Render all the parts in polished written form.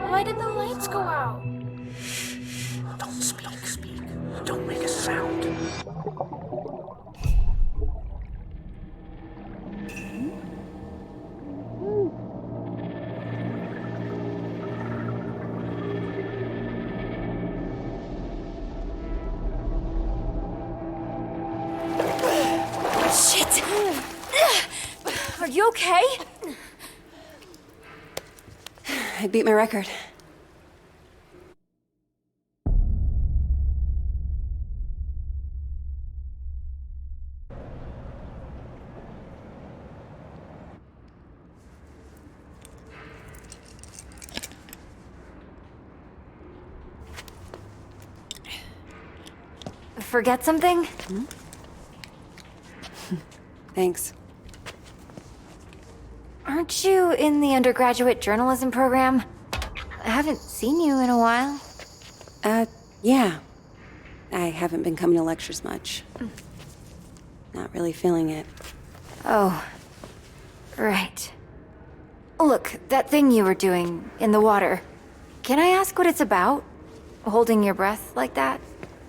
Why did the lights go out? Don't speak. Don't make a sound. Shit! Are you okay? I beat my record. Forget something? Thanks. Aren't you in the undergraduate journalism program? I haven't seen you in a while. Yeah. I haven't been coming to lectures much. Not really feeling it. Oh, right. Look, that thing you were doing in the water. Can I ask what it's about? Holding your breath like that?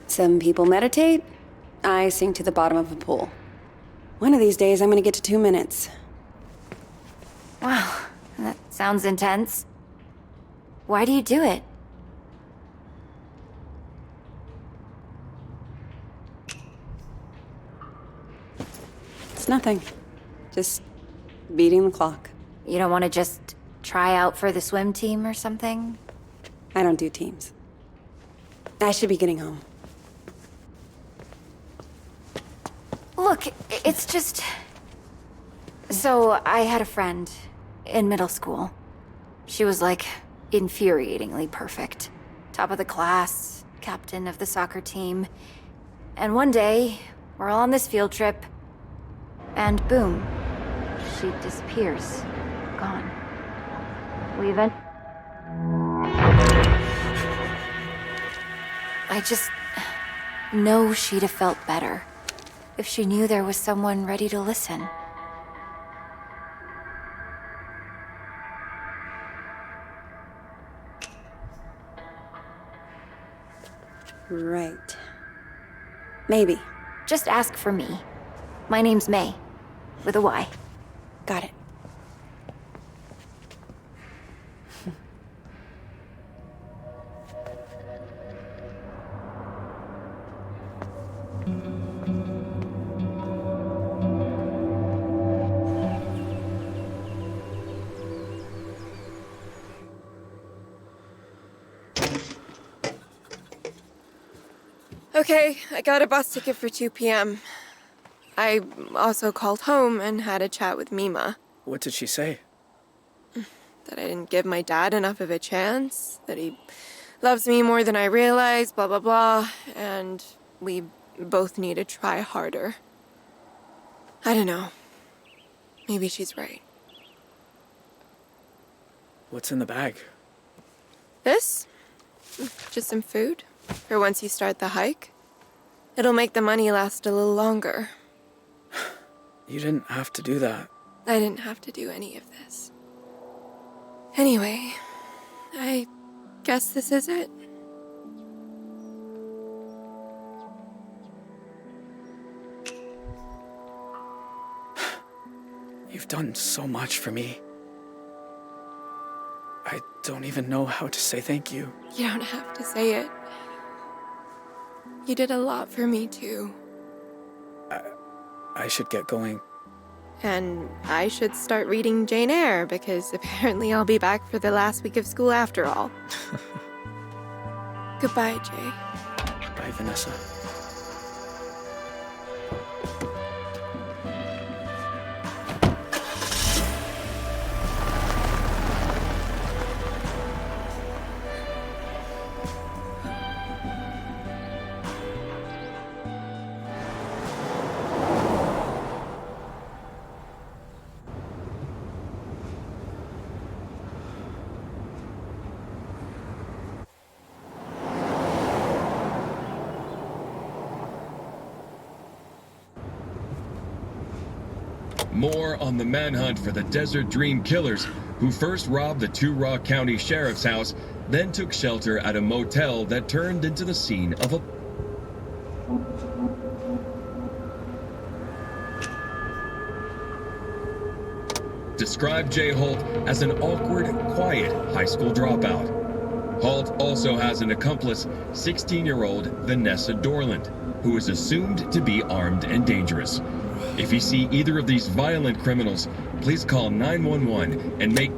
Some people meditate. I sink to the bottom of a pool. One of these days, I'm gonna get to 2 minutes. Wow, that sounds intense. Why do you do it? It's nothing. Just beating the clock. You don't want to just try out for the swim team or something? I don't do teams. I should be getting home. Look, it's just... So, I had a friend in middle school. She was like infuriatingly perfect. Top of the class, captain of the soccer team. And one day, we're all on this field trip, and boom, she disappears. Gone. We event... I just know she'd have felt better if she knew there was someone ready to listen. Right. Maybe. Just ask for me. My name's May, with a Y. Got it. Okay, I got a bus ticket for 2 p.m. I also called home and had a chat with Mima. What did she say? That I didn't give my dad enough of a chance, that he loves me more than I realized, blah, blah, blah, and we both need to try harder. I don't know. Maybe she's right. What's in the bag? This? Just some food for once you start the hike. It'll make the money last a little longer. You didn't have to do that. I didn't have to do any of this. Anyway, I guess this is it. You've done so much for me. I don't even know how to say thank you. You don't have to say it. You did a lot for me, too. I should get going. And I should start reading Jane Eyre, because apparently I'll be back for the last week of school after all. Goodbye, Jay. Bye, Vanessa. more on the manhunt for the Desert Dream Killers, who first robbed the Two Rock County Sheriff's house, then took shelter at a motel that turned into the scene of a... Described Jay Holt as an awkward, quiet high school dropout. Holt also has an accomplice, 16-year-old Vanessa Dorland, who is assumed to be armed and dangerous. If you see either of these violent criminals, please call 911 and make...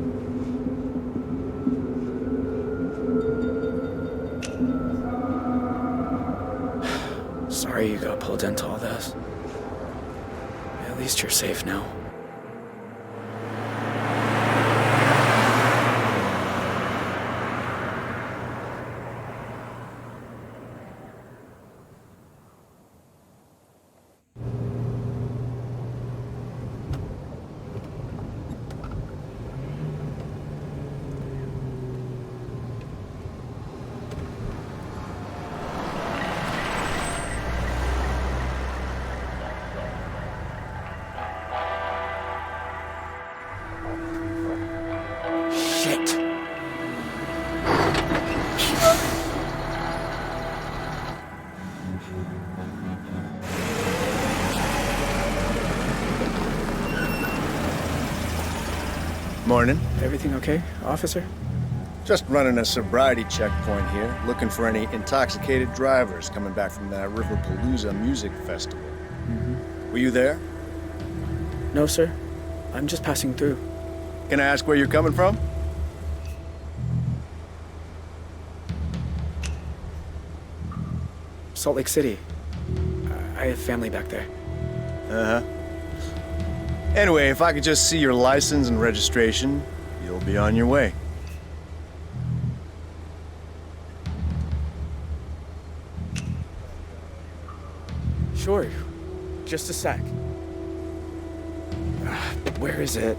Sorry you got pulled into all this. At least you're safe now. Shit. Morning. Everything okay, officer? Just running a sobriety checkpoint here, looking for any intoxicated drivers coming back from that Riverpalooza music festival. Were you there? No, sir. I'm just passing through. Can I ask where you're coming from? Salt Lake City. I have family back there. Uh-huh. Anyway, if I could just see your license and registration, you'll be on your way. Sure. Just a sec. Where is it?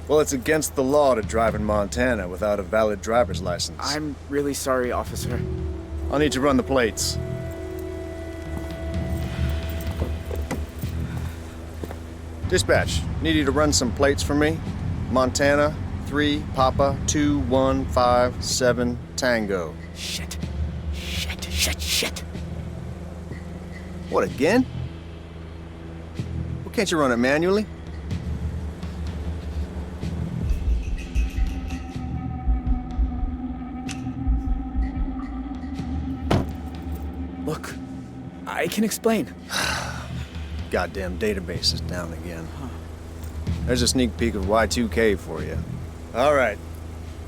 Well, it's against the law to drive in Montana without a valid driver's license. I'm really sorry, officer. I'll need to run the plates. Dispatch, need you to run some plates for me. Montana, 3, Papa, 2, 1, 5, 7, Tango. Shit. What, again? Well, can't you run it manually? Look, I can explain. Goddamn database is down again. There's a sneak peek of Y2K for you. All right.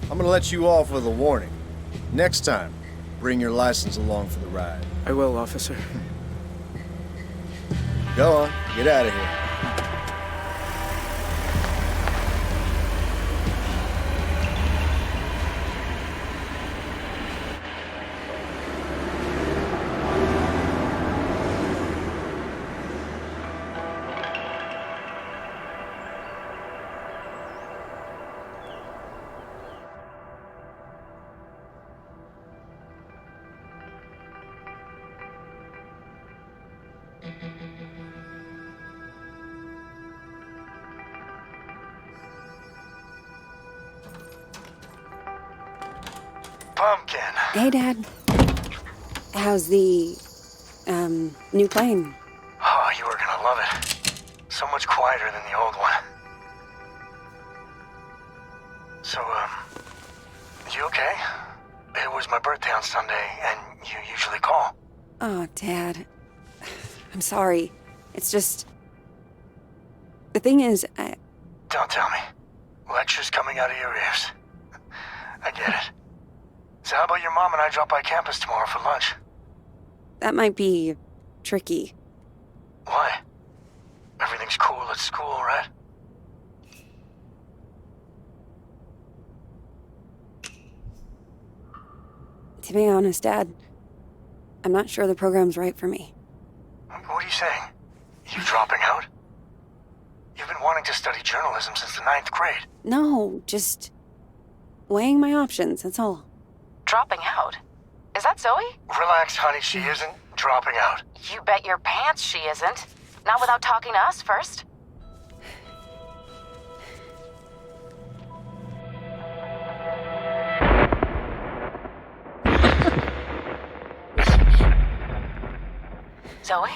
I'm gonna let you off with a warning. Next time, bring your license along for the ride. I will, officer. Go on, get out of here. Pumpkin. Hey, Dad. How's the, new plane? Oh, you are gonna love it. So much quieter than the old one. So, you okay? It was my birthday on Sunday, and you usually call. Oh, Dad. I'm sorry. It's just... The thing is, Don't tell me. Lectures coming out of your ears. I get it. So how about your mom and I drop by campus tomorrow for lunch? that might be tricky. Why? Everything's cool at school, right? To be honest, Dad, I'm not sure the program's right for me. What are you saying? You dropping out? You've been wanting to study journalism since the 9th grade. No, just weighing my options, that's all. Dropping out? Is that Zoe? Relax, honey, she isn't. dropping out. You bet your pants she isn't. Not without talking to us first. Zoe?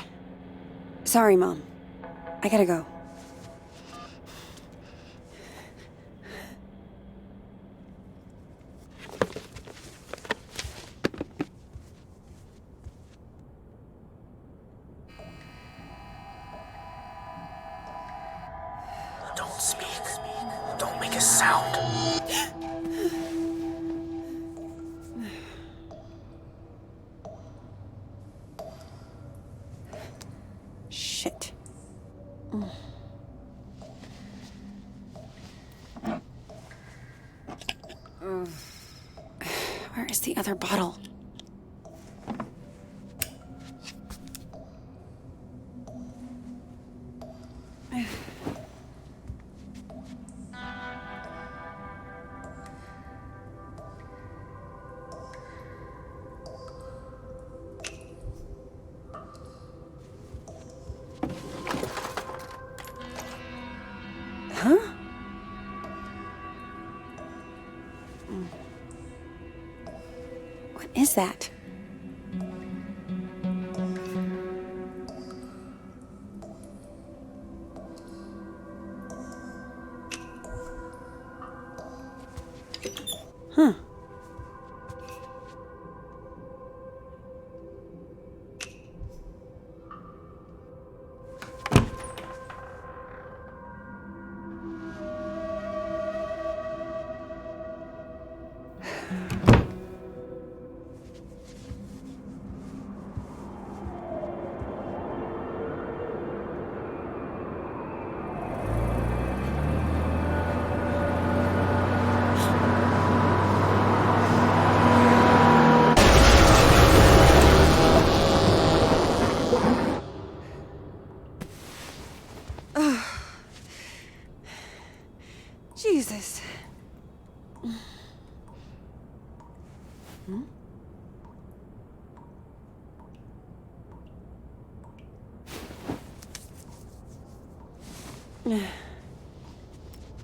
Sorry, Mom. I gotta go. Don't speak. Don't make a sound. Shit. Where is the other bottle? Huh? What is that? Huh. Jesus.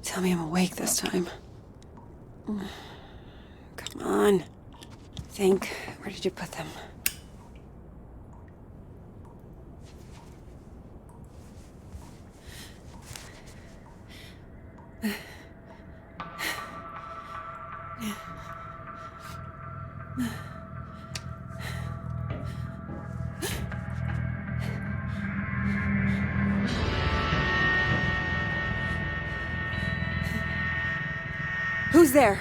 Tell me I'm awake this time. Come on. Think. Where did you put them? Who's there?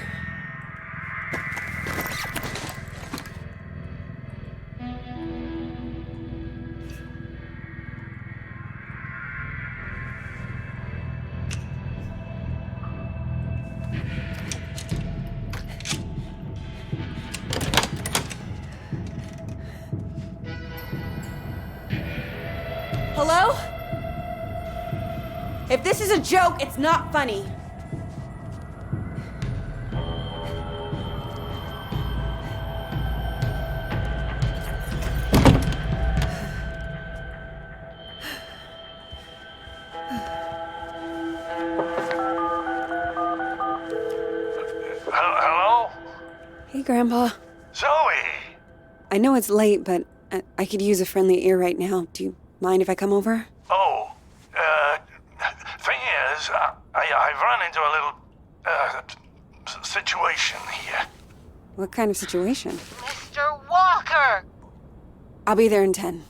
Hello? If this is a joke, it's not funny. Hello? Hey, Grandpa. Zoe! I know it's late, but I could use a friendly ear right now. Do you mind if I come over? Oh, thing is, I've run into a little, situation here. What kind of situation? Mr. Walker! I'll be there in 10.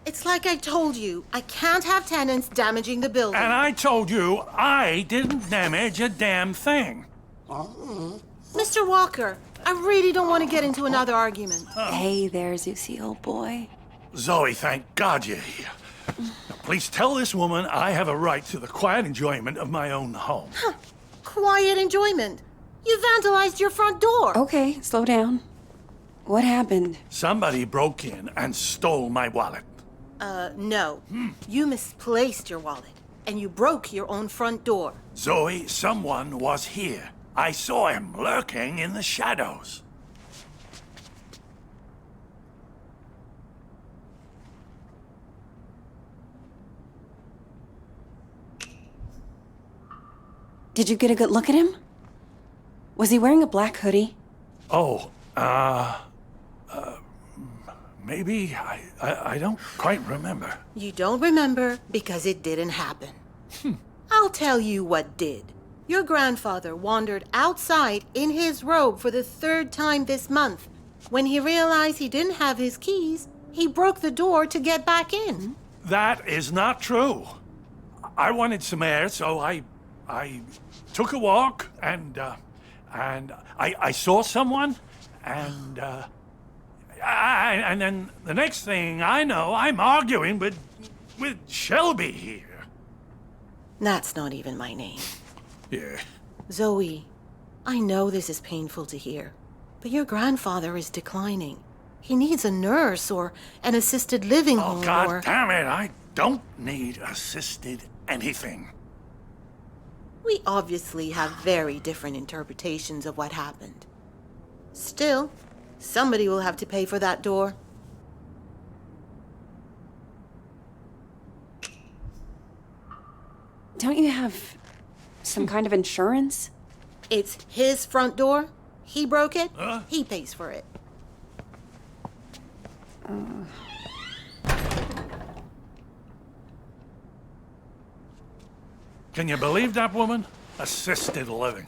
It's like I told you. I can't have tenants damaging the building. And I told you I didn't damage a damn thing. Mr. Walker, I really don't want to get into another argument. Hey there, Zeusy, old boy. Zoe, thank God you're here. Now, please tell this woman I have a right to the quiet enjoyment of my own home. Quiet enjoyment. You vandalized your front door. Okay, slow down. What happened? Somebody broke in and stole my wallet. No. You misplaced your wallet, and you broke your own front door. Zoe, someone was here. I saw him lurking in the shadows. Did you get a good look at him? Was he wearing a black hoodie? Oh, maybe. I don't quite remember. You don't remember because it didn't happen. I'll tell you what did. Your grandfather wandered outside in his robe for the 3rd time this month. When he realized he didn't have his keys, he broke the door to get back in. That is not true. I wanted some air, so I took a walk, and I saw someone, and then the next thing I know, I'm arguing with Shelby here. That's not even my name. Yeah. Zoe, I know this is painful to hear, but your grandfather is declining. He needs a nurse or an assisted living Oh, home God or... damn it, I don't need assisted anything. We obviously have very different interpretations of what happened. Still, somebody will have to pay for that door. Don't you have some kind of insurance? It's his front door. He broke it. Huh? He pays for it. Can you believe that woman? Assisted living.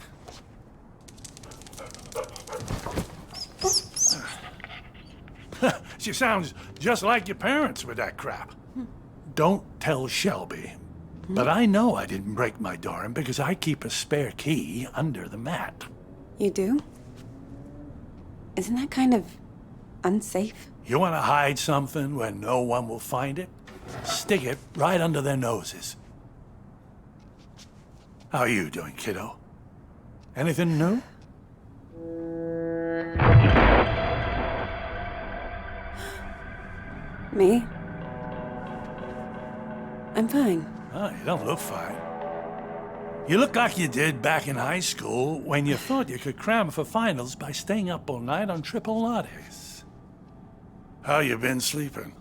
She sounds just like your parents with that crap. Don't tell Shelby, but I know I didn't break my door in because I keep a spare key under the mat. You do? Isn't that kind of unsafe? You want to hide something where no one will find it? Stick it right under their noses. How are you doing, kiddo? Anything new? Me? I'm fine. Oh, you don't look fine. You look like you did back in high school when you thought you could cram for finals by staying up all night on triple lattes. How you been sleeping?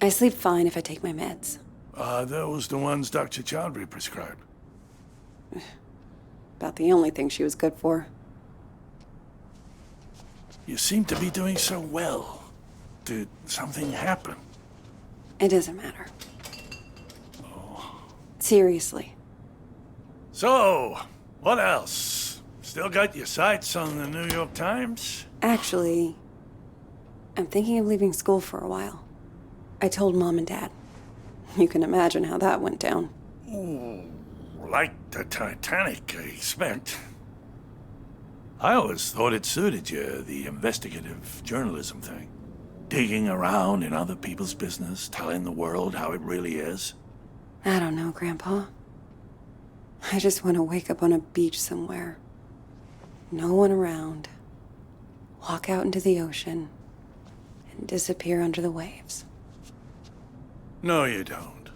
I sleep fine if I take my meds. Those the ones Dr. Chowdhury prescribed? About the only thing she was good for. You seem to be doing so well. Did something happen? It doesn't matter. Seriously. So, what else? Still got your sights on the New York Times? Actually, I'm thinking of leaving school for a while. I told Mom and Dad. You can imagine how that went down. Ooh, like the Titanic, I expect. I always thought it suited you, the investigative journalism thing. Digging around in other people's business, telling the world how it really is. I don't know, Grandpa. I just want to wake up on a beach somewhere. No one around. Walk out into the ocean and disappear under the waves. No, you don't.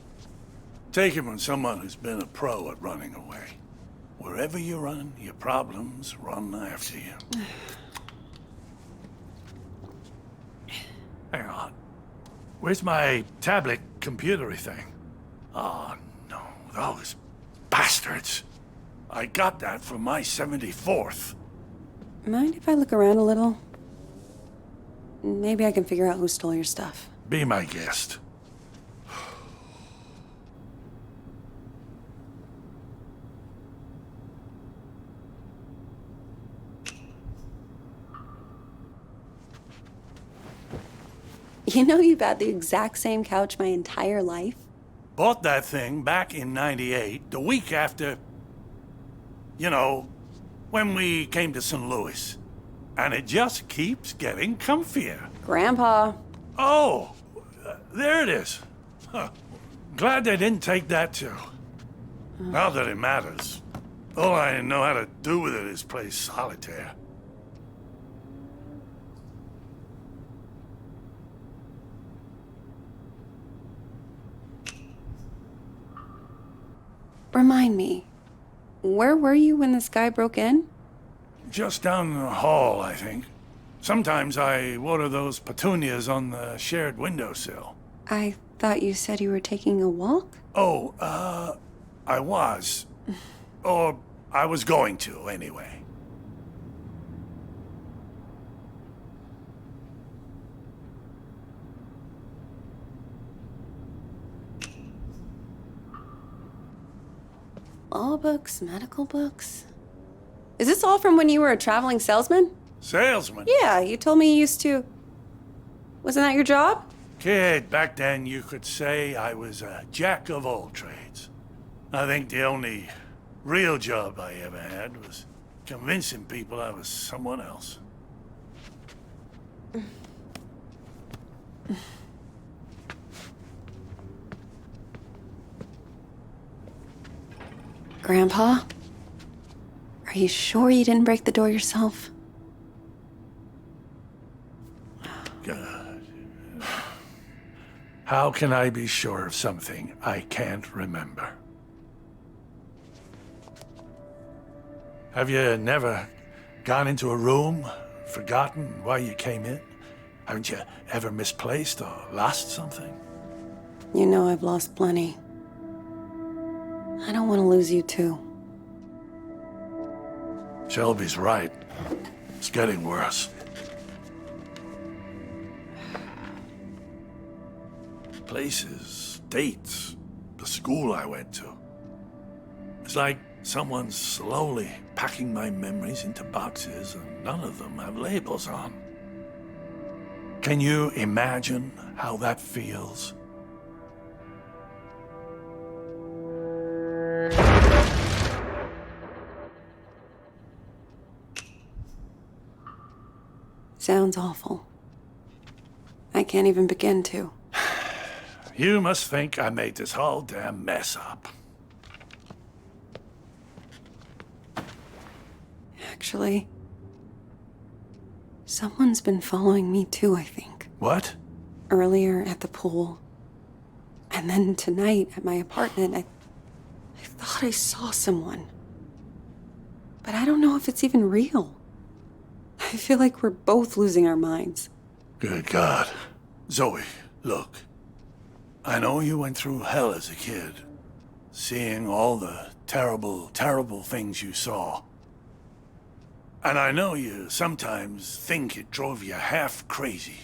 Take it from someone who's been a pro at running away. Wherever you run, your problems run after you. Hang on. Where's my tablet computery thing? Oh, no. Those bastards. I got that for my 74th. Mind if I look around a little? Maybe I can figure out who stole your stuff. Be my guest. You know you've had the exact same couch my entire life? Bought that thing back in '98, the week after, you know, when we came to St. Louis. And it just keeps getting comfier. Grandpa. Oh, there it is. Huh. Glad they didn't take that too. Not that it matters. All I know how to do with it is play solitaire. Remind me, where were you when this guy broke in? Just down the hall, I think. Sometimes I water those petunias on the shared windowsill. I thought you said you were taking a walk? Oh, I was. Or I was going to, anyway. Law books, medical books. Is this all from when you were a traveling salesman? Salesman? Yeah, you told me you used to. Wasn't that your job? Kid, back then you could say I was a jack of all trades. I think the only real job I ever had was convincing people I was someone else. Grandpa? Are you sure you didn't break the door yourself? God. How can I be sure of something I can't remember? Have you never gone into a room, forgotten why you came in? Haven't you ever misplaced or lost something? You know I've lost plenty. I don't want to lose you too. Shelby's right. It's getting worse. Places, dates, the school I went to. It's like someone's slowly packing my memories into boxes and none of them have labels on. Can you imagine how that feels? Sounds awful. I can't even begin to. You must think I made this whole damn mess up. Actually, someone's been following me too, I think. What? Earlier at the pool, and then tonight at my apartment, I thought I saw someone. But I don't know if it's even real. I feel like we're both losing our minds. Good God. Zoe, look. I know you went through hell as a kid, seeing all the terrible, terrible things you saw. And I know you sometimes think it drove you half crazy.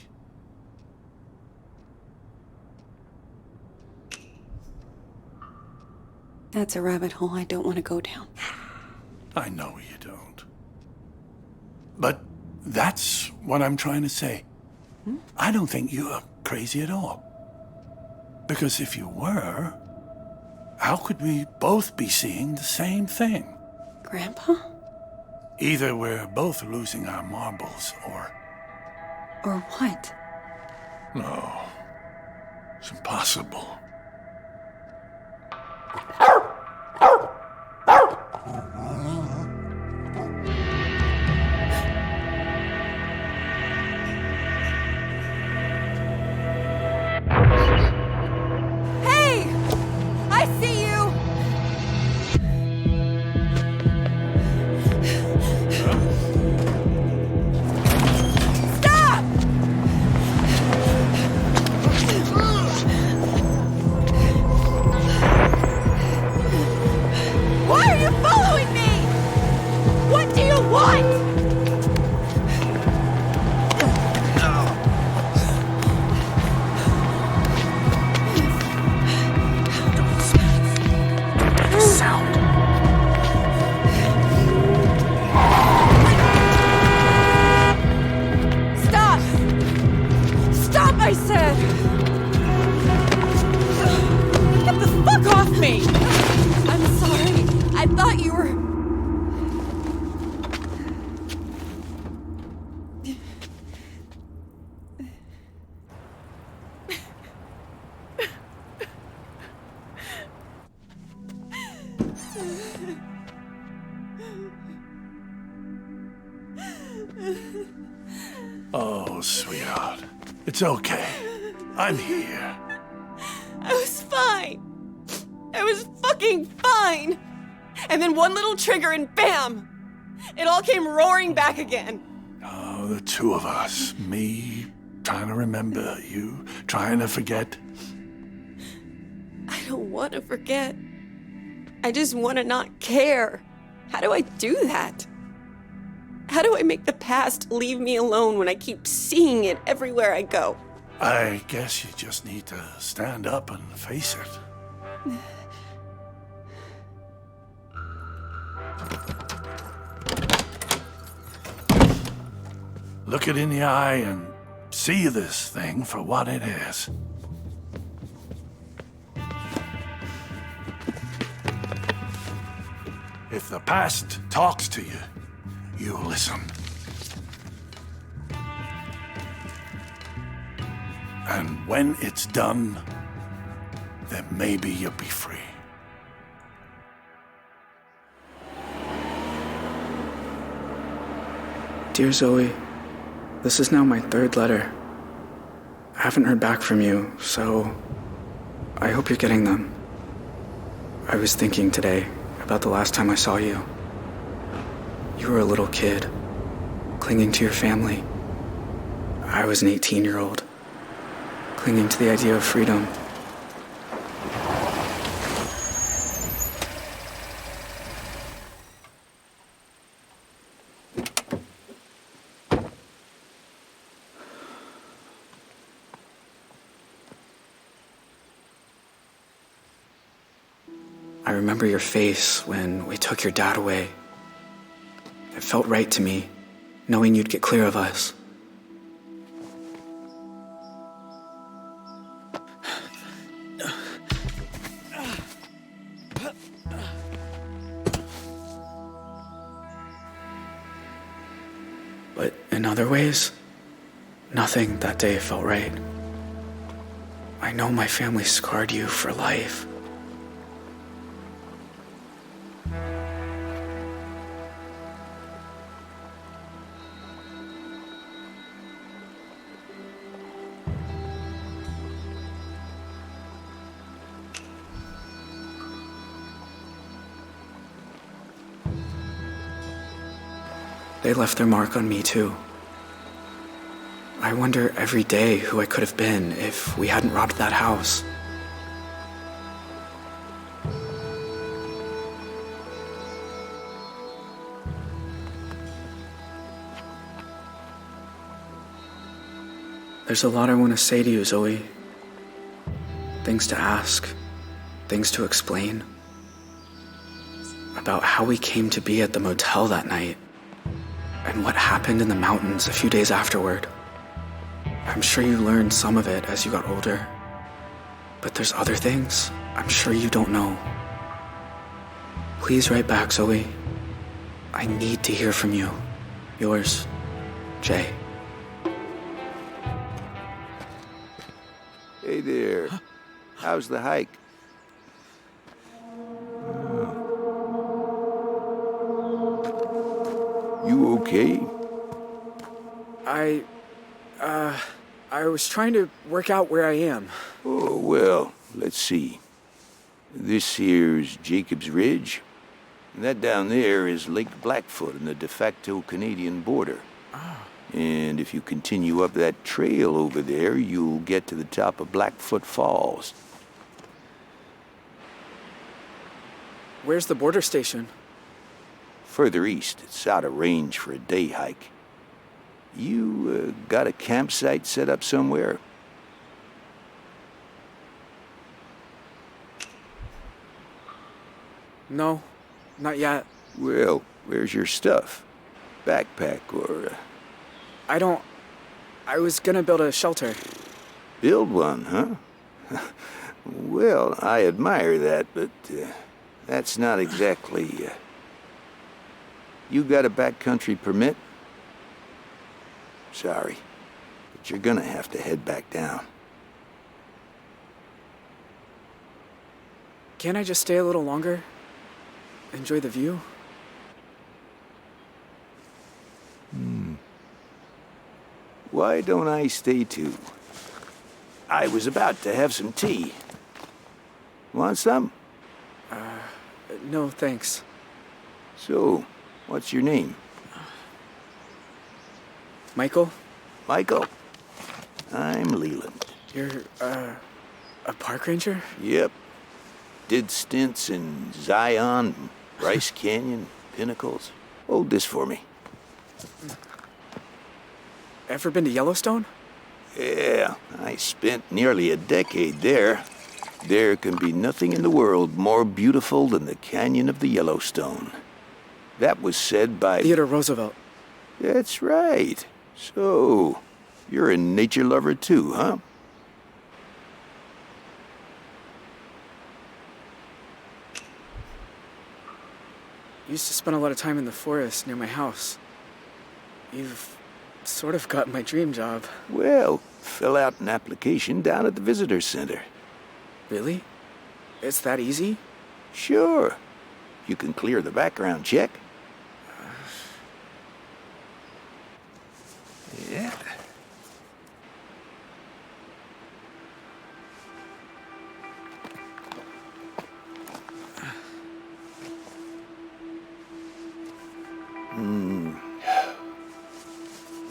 That's a rabbit hole I don't want to go down. I know you don't. But that's what I'm trying to say. I don't think you're crazy at all. Because if you were, how could we both be seeing the same thing? Grandpa? Either we're both losing our marbles, or... Or what? No. It's impossible. Oh, sweetheart. It's okay. I'm here. I was fine. I was fucking fine. And then one little trigger and bam! It all came roaring back again. Oh, the two of us. Me trying to remember, you trying to forget. I don't want to forget. I just want to not care. How do I do that? How do I make the past leave me alone when I keep seeing it everywhere I go? I guess you just need to stand up and face it. Look it in the eye and see this thing for what it is. If the past talks to you, you listen. And when it's done, then maybe you'll be free. Dear Zoe, this is now my third letter. I haven't heard back from you, so I hope you're getting them. I was thinking today about the last time I saw you. You were a little kid, clinging to your family. I was an 18-year-old, clinging to the idea of freedom. I remember your face when we took your dad away. It felt right to me, knowing you'd get clear of us. But in other ways, nothing that day felt right. I know my family scarred you for life. They left their mark on me too. I wonder every day who I could have been if we hadn't robbed that house. There's a lot I want to say to you, Zoe. Things to ask, things to explain. About how we came to be at the motel that night. And what happened in the mountains a few days afterward. I'm sure you learned some of it as you got older. But there's other things I'm sure you don't know. Please write back, Zoe. I need to hear from you. Yours, Jay. Hey there. How's the hike? You okay? I was trying to work out where I am. Oh, well, let's see. This here's Jacob's Ridge. And that down there is Lake Blackfoot on the de facto Canadian border. And if you continue up that trail over there, you'll get to the top of Blackfoot Falls. Where's the border station? Further east, it's out of range for a day hike. You got a campsite set up somewhere? No, not yet. Well, where's your stuff? Backpack or... I was gonna build a shelter. Build one, huh? Well, I admire that, but that's not exactly... You got a backcountry permit? Sorry, but you're gonna have to head back down. Can't I just stay a little longer? Enjoy the view? Why don't I stay too? I was about to have some tea. Want some? No, thanks. So, what's your name? Michael? Michael? I'm Leland. You're, a park ranger? Yep. Did stints in Zion, Bryce Canyon, Pinnacles. Hold this for me. Ever been to Yellowstone? Yeah, I spent nearly a decade there. There can be nothing in the world more beautiful than the canyon of the Yellowstone. That was said by... Theodore Roosevelt. That's right. So, you're a nature lover too, huh? Used to spend a lot of time in the forest near my house. You've sort of got my dream job. Well, fill out an application down at the visitor center. Really? It's that easy? Sure. You can clear the background check. Yeah.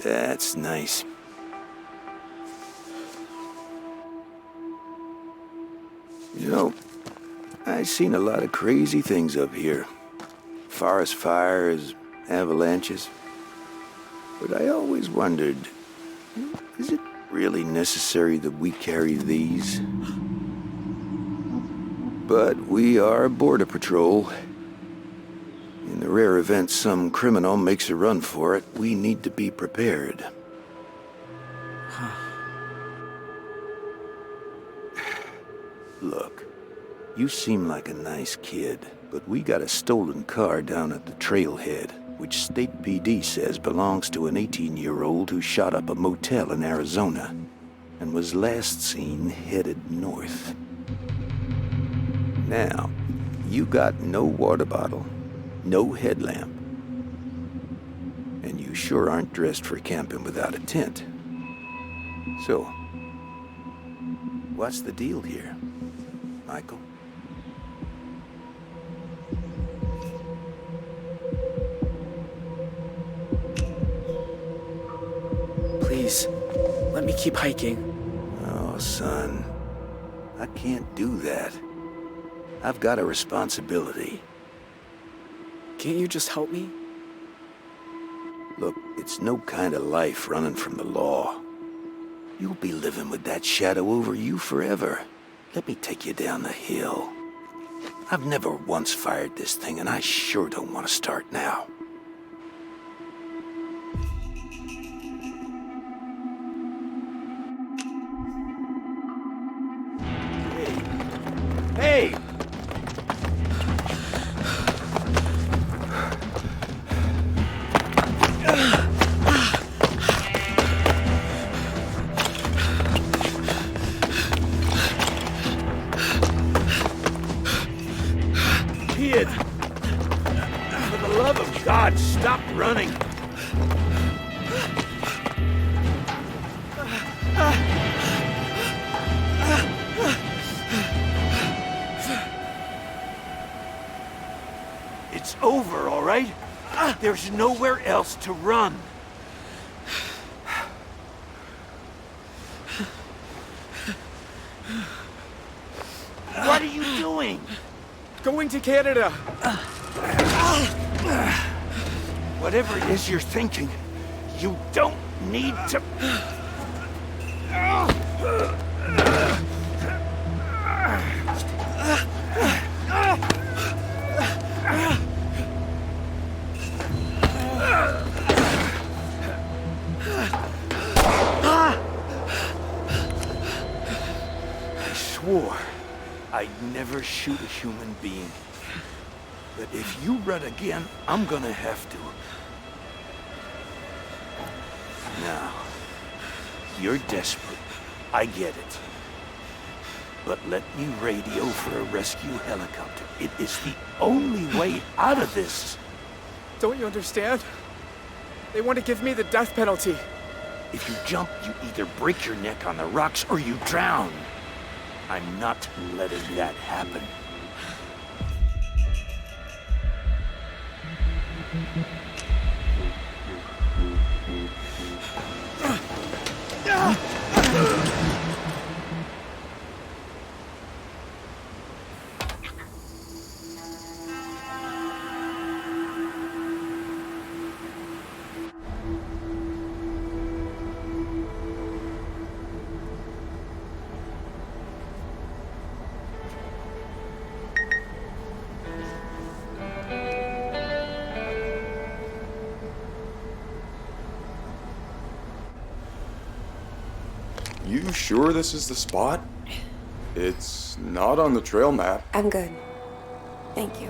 That's nice. You know, I've seen a lot of crazy things up here. Forest fires, avalanches. But I always wondered, is it really necessary that we carry these? But we are Border Patrol. In the rare event some criminal makes a run for it, we need to be prepared. Look, you seem like a nice kid, but we got a stolen car down at the trailhead, which State PD says belongs to an 18-year-old who shot up a motel in Arizona and was last seen headed north. Now, you got no water bottle, no headlamp, and you sure aren't dressed for camping without a tent. So, what's the deal here, Michael? Please, let me keep hiking. Oh, son, I can't do that. I've got a responsibility. Can't you just help me? Look, it's no kind of life running from the law. You'll be living with that shadow over you forever. Let me take you down the hill. I've never once fired this thing, and I sure don't want to start now. Hey! Kid! For the love of God, stop running! It's over, all right? There's nowhere else to run. What are you doing? Going to Canada. Whatever it is you're thinking, you don't need to... I swore I'd never shoot a human being. But if you run again, I'm gonna have to. Now, you're desperate. I get it. But let me radio for a rescue helicopter. It is the only way out of this. Don't you understand? They want to give me the death penalty. If you jump, you either break your neck on the rocks or you drown. I'm not letting that happen. You sure this is the spot? It's not on the trail map. I'm good. Thank you.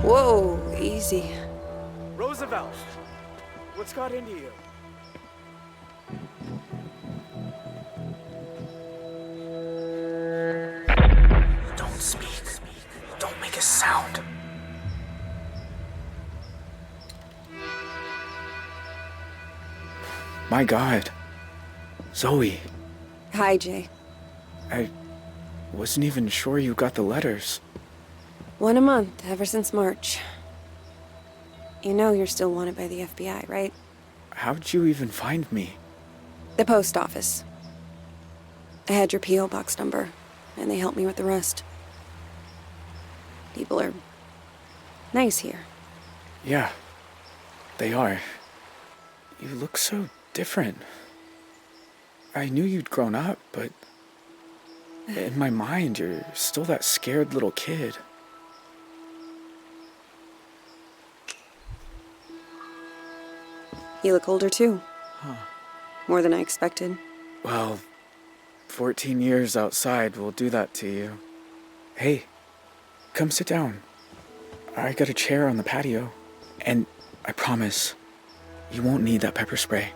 Whoa, easy. Roosevelt, what's got into you? Don't speak. Don't make a sound. My God. Zoe, Hi, Jay. I wasn't even sure you got the letters. 1 a month, ever since March. You know you're still wanted by the FBI, right? How'd you even find me? The post office. I had your P.O. box number, and they helped me with the rest. People are nice here. Yeah, they are. You look so different. I knew you'd grown up, but in my mind, you're still that scared little kid. You look older, too. Huh. More than I expected. Well, 14 years outside will do that to you. Hey, come sit down. I got a chair on the patio. And I promise, you won't need that pepper spray.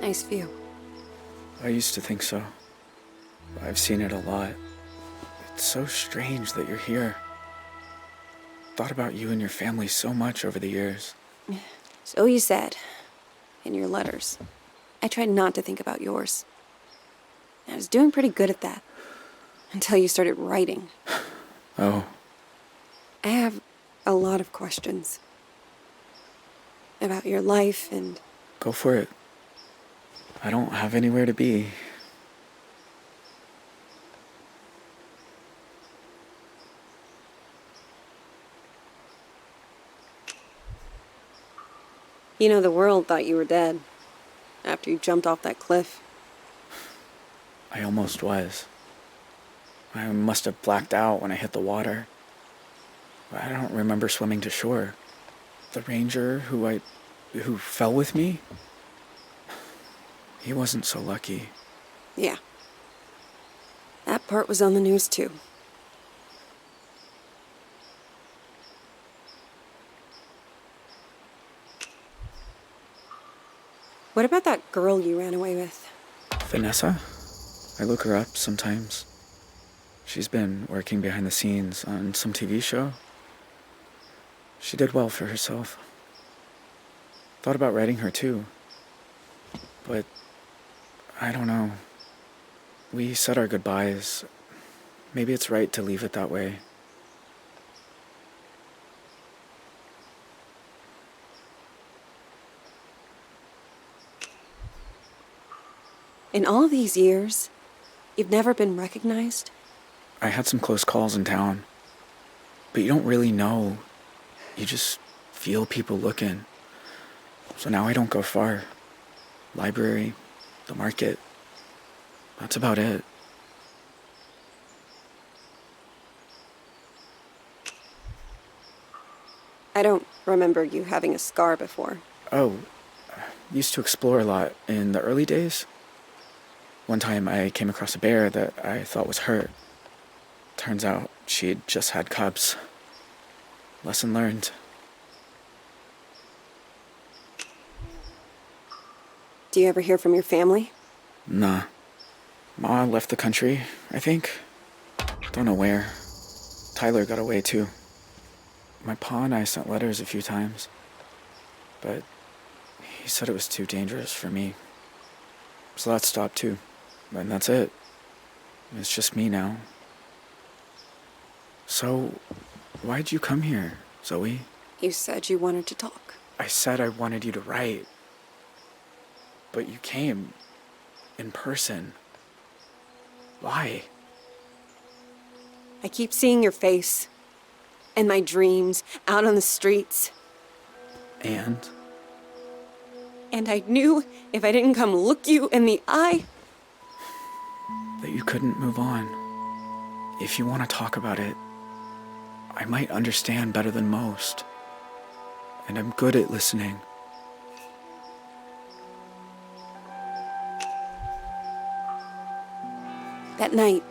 Nice view. I used to think so. I've seen it a lot. It's so strange that you're here. Thought about you and your family so much over the years. So you said. In your letters. I tried not to think about yours. I was doing pretty good at that. Until you started writing. Oh. I have a lot of questions. About your life and... Go for it. I don't have anywhere to be. You know, the world thought you were dead. After you jumped off that cliff. I almost was. I must have blacked out when I hit the water. I don't remember swimming to shore. The ranger who fell with me, he wasn't so lucky. Yeah. That part was on the news, too. What about that girl you ran away with? Vanessa? I look her up sometimes. She's been working behind the scenes on some TV show. She did well for herself. Thought about writing her too. But I don't know. We said our goodbyes. Maybe it's right to leave it that way. In all these years, you've never been recognized? I had some close calls in town. But you don't really know. You just feel people looking. So now I don't go far. Library, the market. That's about it. I don't remember you having a scar before. Oh, used to explore a lot in the early days. One time I came across a bear that I thought was hurt. Turns out she'd just had cubs. Lesson learned. Do you ever hear from your family? Nah. Ma left the country, I think. Don't know where. Tyler got away too. My pa and I sent letters a few times, but he said it was too dangerous for me. So that stopped too. And that's it. It's just me now. So, why'd you come here, Zoe? You said you wanted to talk. I said I wanted you to write. But you came in person. Why? I keep seeing your face. In my dreams, out on the streets. And? And I knew if I didn't come look you in the eye... that you couldn't move on. If you want to talk about it, I might understand better than most. And I'm good at listening. That night,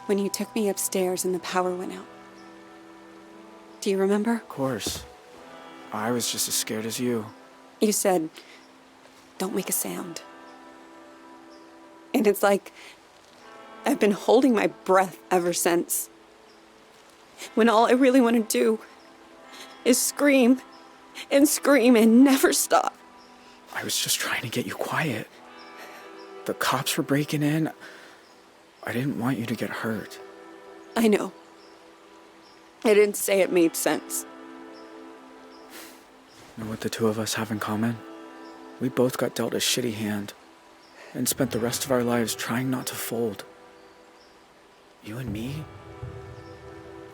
when you took me upstairs and the power went out. Do you remember? Of course. I was just as scared as you. You said, don't make a sound. And it's like I've been holding my breath ever since. When all I really want to do is scream and scream and never stop. I was just trying to get you quiet. The cops were breaking in. I didn't want you to get hurt. I know. I didn't say it made sense. Know what the two of us have in common? We both got dealt a shitty hand and spent the rest of our lives trying not to fold. You and me,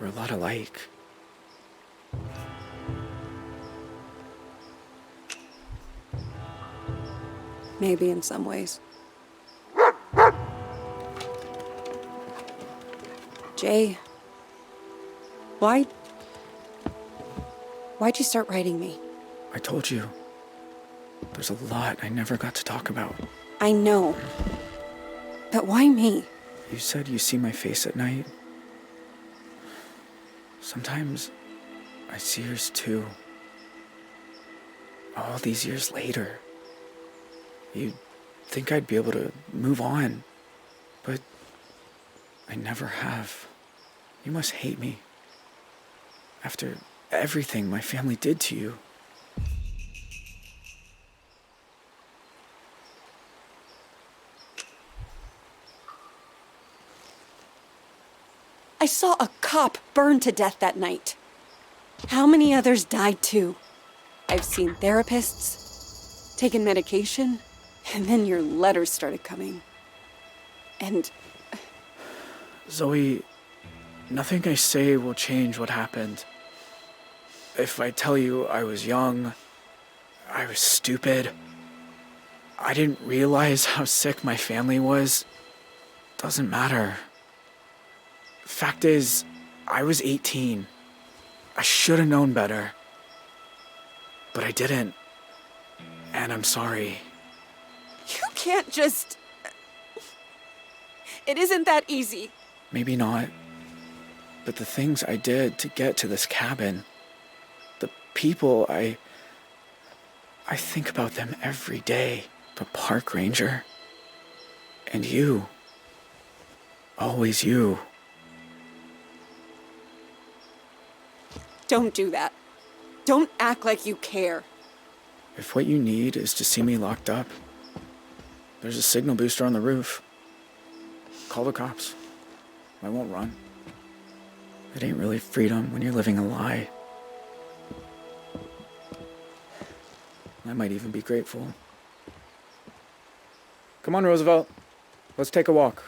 we're a lot alike. Maybe in some ways. Jay, why'd you start writing me? I told you. There's a lot I never got to talk about. I know. But why me? You said you see my face at night. Sometimes I see yours too. All these years later. You'd think I'd be able to move on, but I never have. You must hate me. After everything my family did to you. I saw a cop burn to death that night. How many others died too? I've seen therapists, taken medication, and then your letters started coming. And... Zoe, nothing I say will change what happened. If I tell you I was young, I was stupid, I didn't realize how sick my family was, doesn't matter. Fact is, I was 18. I should have known better. But I didn't. And I'm sorry. You can't just... It isn't that easy. Maybe not. But the things I did to get to this cabin, the people I think about them every day. The park ranger. And you. Always you. Don't do that. Don't act like you care. If what you need is to see me locked up, there's a signal booster on the roof. Call the cops. I won't run. It ain't really freedom when you're living a lie. I might even be grateful. Come on, Roosevelt. Let's take a walk.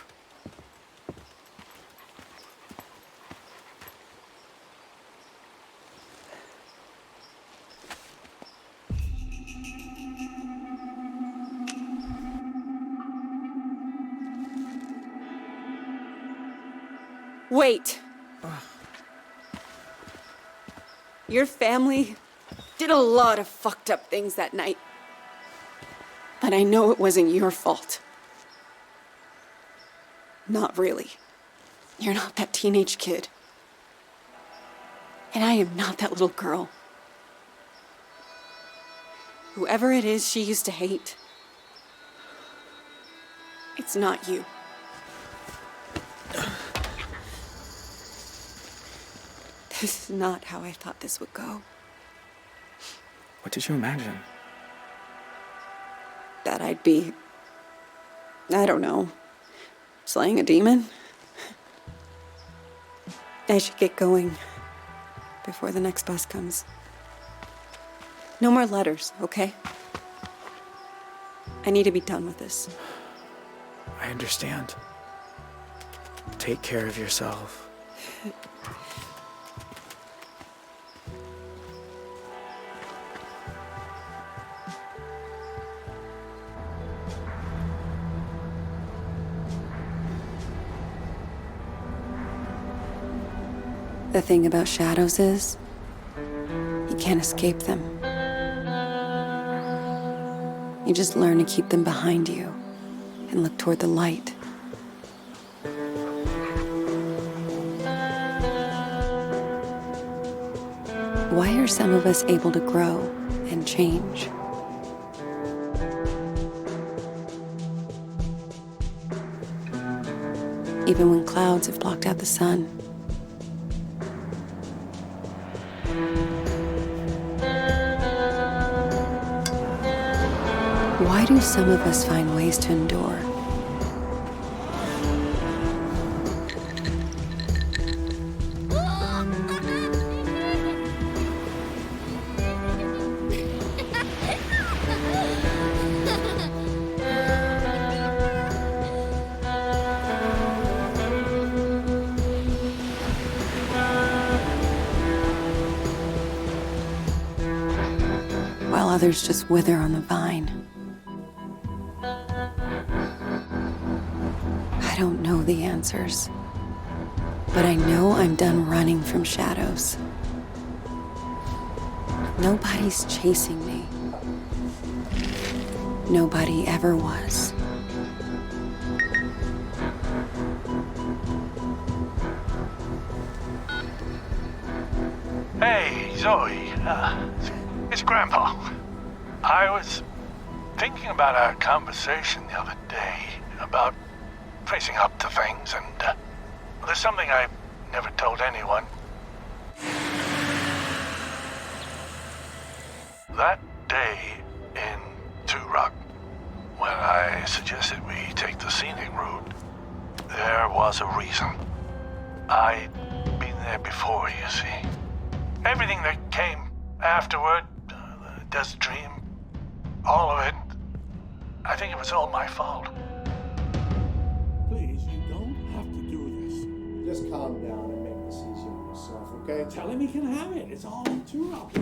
Wait. Your family did a lot of fucked up things that night. But I know it wasn't your fault. Not really. You're not that teenage kid. And I am not that little girl. Whoever it is she used to hate, it's not you. This is not how I thought this would go. What did you imagine? That I'd be, I don't know, slaying a demon? I should get going before the next bus comes. No more letters, okay? I need to be done with this. I understand. Take care of yourself. The thing about shadows is, you can't escape them. You just learn to keep them behind you and look toward the light. Why are some of us able to grow and change? Even when clouds have blocked out the sun. Why do some of us find ways to endure? While others just wither on the vine. I don't know the answers, but I know I'm done running from shadows. Nobody's chasing me. Nobody ever was. Hey, Zoe. It's Grandpa. I was thinking about our conversation the other day about facing up to things, and there's something I never told anyone. That day in Two Rock, when I suggested we take the scenic route, there was a reason. I'd been there before, you see. Everything that came afterward, the desert dream, all of it, I think it was all my fault. Please, you don't have to do this. Just calm down and make this easy on yourself, okay? Tell him he can have it. It's all too rough.